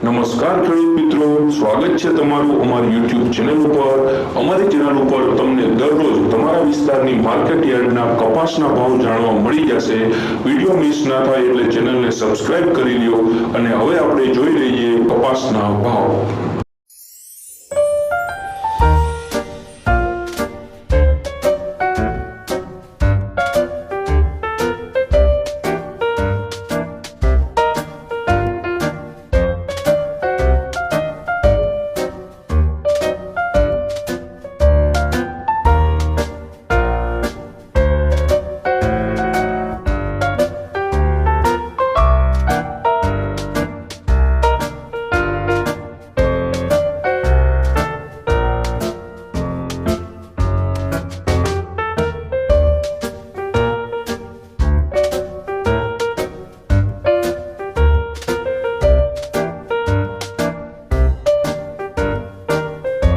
નમસ્કાર ખેડૂત મિત્રો, સ્વાગત છે તમારું અમારી YouTube ચેનલ ઉપર। અમારી ચેનલ ઉપર તમને દરરોજ તમારા વિસ્તારની માર્કેટ યાર્ડના કપાસના ભાવ જાણવા મળી જશે। વિડિયો મિસ ના થાય એટલે ચેનલને સબસ્ક્રાઇબ કરી લ્યો। અને હવે આપણે જોઈ લઈએ કપાસના ભાવ।